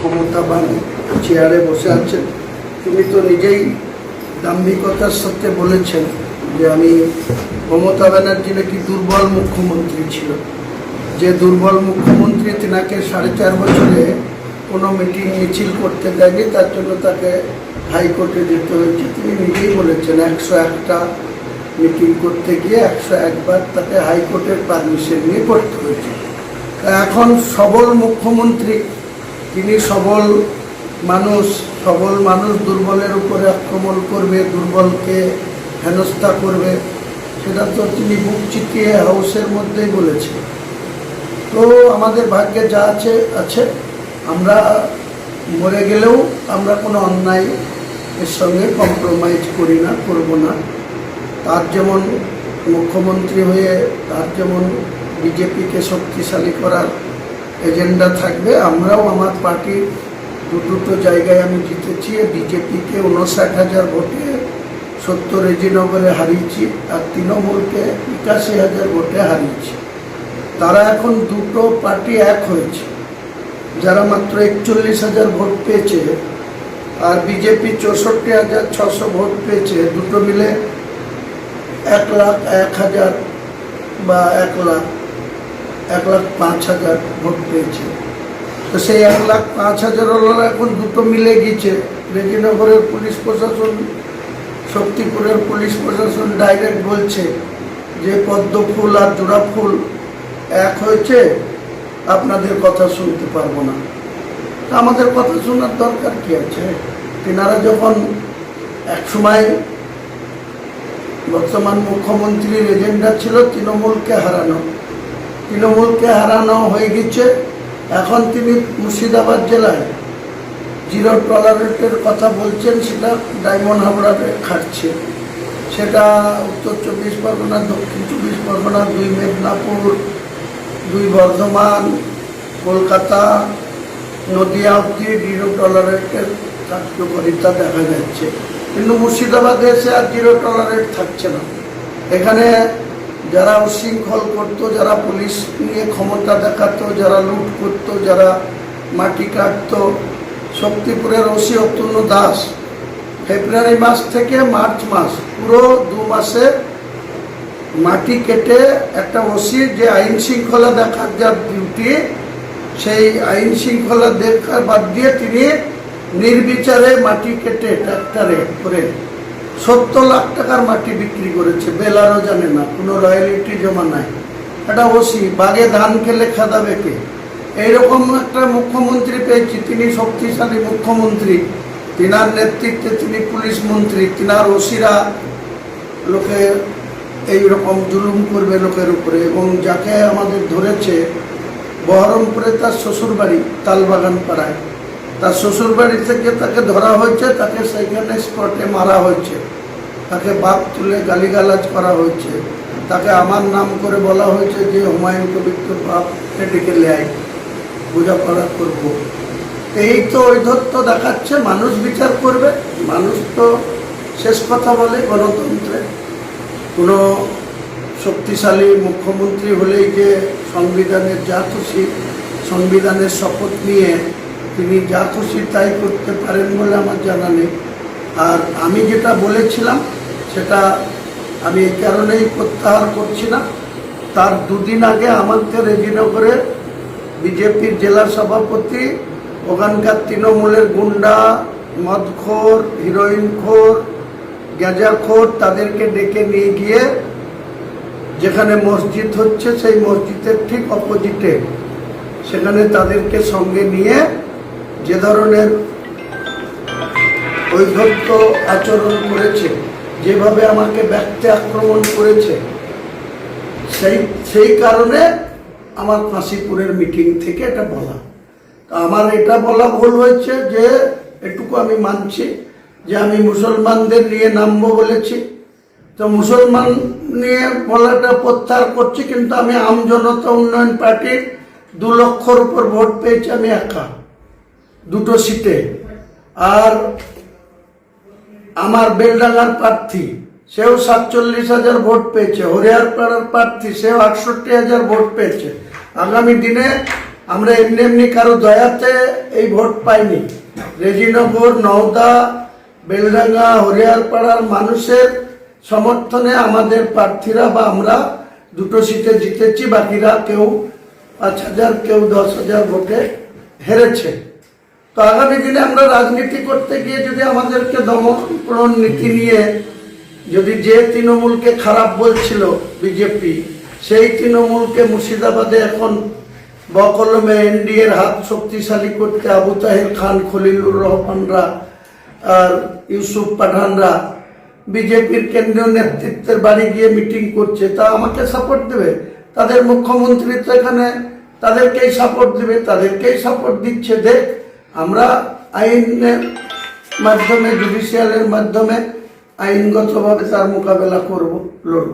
ক্ষমতাবান চেয়ারে বসে আছেন। তিনি তো নিজেই দাম্ভিকতার সাথে বলেছেন যে আমি মমতা ব্যানার্জি নাকি দুর্বল মুখ্যমন্ত্রী ছিল, যে দুর্বল মুখ্যমন্ত্রী তিনাকে 4.5 বছরে কোনো মিটিং মিছিল করতে দেয়নি, তার জন্য তাকে হাইকোর্টে যেতে হয়েছে। তিনি নিজেই বলেছেন 101টা মিটিং করতে গিয়ে 101 বার তাকে হাইকোর্টের পারমিশন নিয়ে করতে হয়েছে। এখন সবল মুখ্যমন্ত্রী, তিনি সবল মানুষ দুর্বলের উপরে আক্রমণ করবে, দুর্বলকে হেনস্থা করবে, সেটা তো তিনি বুক চিতিয়ে হাউসের মধ্যেই বলেছেন। তো আমাদের ভাগ্যে যা আছে, আমরা মরে গেলেও আমরা কোনো অন্যায় এর সঙ্গে কম্প্রোমাইজ করি না, করব না। তার যেমন মুখ্যমন্ত্রী হয়ে তার যেমন বিজেপিকে শক্তিশালী করার এজেন্ডা থাকবে, আমরাও আমার পার্টির দুটো জায়গায় আমি জিতেছি। বিজেপিকে 59,000 ভোটে 70 রেজিনগরে হারিয়েছি, আর তৃণমূলকে 81,000 ভোটে হারিয়েছি। তারা এখন দুটো পার্টি এক হয়েছে, যারা মাত্র 41,000 ভোট পেয়েছে, আর বিজেপি 64,600 ভোট পেয়েছে। দুটো মিলে 1,01,000 বা 1,05,000 ভোট পেয়েছে। তো সেই 1,05,000 এখন দুটো মিলে গিয়েছে। রেজিনগরের পুলিশ প্রশাসন, শক্তিপুরের পুলিশ প্রশাসন ডাইরেক্ট বলছে যে পদ্ম ফুল আর জোড়া ফুল এক হয়েছে, আপনাদের কথা শুনতে পারবো না। আমাদের কথা শোনার দরকার কি আছে? তেনারা যখন একসময় বর্তমান মুখ্যমন্ত্রীর এজেন্ডা ছিল তৃণমূলকে হারানো হয়ে গেছে। এখন তিনি মুর্শিদাবাদ জেলায় জিরো টলারেটের কথা বলছেন, সেটা ডায়মন্ড হাবড়াতে খাটছে। সেটা উত্তর 24 পরগনা, দক্ষিণ 24 পরগনা, 2 মেদিনীপুর, 2 বর্ধমান, কলকাতা, নদিয়া অব্দি জিরো টলারেটের কার্যকারিতা দেখা যাচ্ছে। কিন্তু মুর্শিদাবাদে এসে আর জিরো টলারেট থাকছে না। এখানে যারা উশৃঙ্খল করতো, যারা পুলিশ নিয়ে ক্ষমতা দেখাতো, যারা লুট করতো, যারা মাটি কাটতো, শক্তিপুরের ওসি অতুল্য দাস ফেব্রুয়ারি মাস থেকে মার্চ মাস পুরো 2 মাসে মাটি কেটে একটা ওসি যে আইন শৃঙ্খলা দেখার যার ডিউটি, সেই আইন শৃঙ্খলা দেখার বাদ দিয়ে তিনি নির্বিচারে মাটি কেটে ট্রাক্টরে করে 70 লাখ টাকার মাটি বিক্রি করেছে। বেলারও জানে না, কোনো রয়্যালিটি জমা নাই। একটা ওসি বাগে ধান খেলে খাদাবে কে? এইরকম একটা মুখ্যমন্ত্রী পেয়েছি। তিনি শক্তিশালী মুখ্যমন্ত্রী, তিনার নেতৃত্বে তিনি পুলিশ মন্ত্রী, তিনার ওসিরা লোকে এইরকম জুলুম করবে লোকের উপরে। এবং যাকে আমাদের ধরেছে বহরমপুরে, তার শ্বশুরবাড়ি তালবাগান পাড়ায়, তার শ্বশুরবাড়ি থেকে তাকে ধরা হয়েছে, তাকে সেইখানে স্পটে মারা হয়েছে, তাকে বাপ তুলে গালিগালাজ করা হয়েছে, তাকে আমার নাম করে বলা হয়েছে যে হুমায়ুন কবির তোর বাপকে ডেকে লেয়, বোঝাপড়া করবো। এই তো ঔদ্ধত্য দেখাচ্ছে। মানুষ বিচার করবে, মানুষ তো শেষ কথা বলে গণতন্ত্রে। কোনো শক্তিশালী মুখ্যমন্ত্রী হলেই যে সংবিধানের যা খুশি, সংবিধানের শপথ নিয়ে তিনি যা খুশি তাই করতে পারেন বলে আমার জানা নেই। আর আমি যেটা বলেছিলাম সেটা আমি এই কারণেই প্রত্যাহার করছি না। তার 2 দিন আগে আমাদের রেজিনগরে বিজেপির জেলা সভাপতি, ওখানকার তৃণমূলের গুন্ডা, মদখোর, হিরোইনখোর, গাঁজাখোর, তাদেরকে ডেকে নিয়ে গিয়ে যেখানে মসজিদ হচ্ছে সেই মসজিদের ঠিক অপোজিটে, সেখানে তাদেরকে সঙ্গে নিয়ে যে ধরনের ঔদ্ধত্য আচরণ করেছে, যেভাবে আমাকে ব্যক্তি আক্রমণ করেছে, সেই কারণে আমার কাশীপুরের মিটিং থেকে এটা বলা। আমার এটা বলা ভুল হয়েছে, যে এটুকু আমি মানছি যে আমি মুসলমানদের নিয়ে নামবো বলেছি, তো মুসলমান নিয়ে বলাটা প্রত্যাহার করছি। কিন্তু আমি আম জনতা উন্নয়ন পার্টির 2 লক্ষর উপর ভোট পেয়েছি আমি একা, 2টো সিটে। আর আমার বেলডাঙ্গার প্রার্থী সেও 47,000 ভোট পেয়েছে, হরিয়ারপাড়ার প্রার্থী সেও 68,000 ভোট পেয়েছে। আগামী দিনে আমরা এমনি এমনি কারো দয়াতে এই ভোট পাইনি। রেজিনগর, নওদা, বেলডাঙ্গা, হরিয়ারপাড়ার মানুষের সমর্থনে আমাদের প্রার্থীরা বা আমরা দুটো সিটে জিতেছি, বাকিরা কেউ 5,000 কেউ 10,000 ভোটে হেরেছে। তো আগামী দিনে আমরা রাজনীতি করতে গিয়ে যদি আমাদেরকে দমন নীতি নিয়ে যদি যে তৃণমূলকে খারাপ বলছিল বিজেপি, সেই তৃণমূলকে মুর্শিদাবাদে এখন বকলমে এনডিএর হাত শক্তিশালী করতে আবু তাহের খান, খলিলুর রহমানরা আর ইউসুফ পাঠানরা বিজেপির কেন্দ্রীয় নেতৃত্বের বাড়ি গিয়ে মিটিং করছে, তা আমাকে সাপোর্ট দেবে? তাদের মুখ্যমন্ত্রী তো এখানে তাদেরকেই সাপোর্ট দেবে, তাদেরকেই সাপোর্ট দিচ্ছে। দেখ, আমরা আইনের মাধ্যমে, জুডিশিয়ালের মাধ্যমে আইনগতভাবে তার মোকাবেলা করব, লড়ব।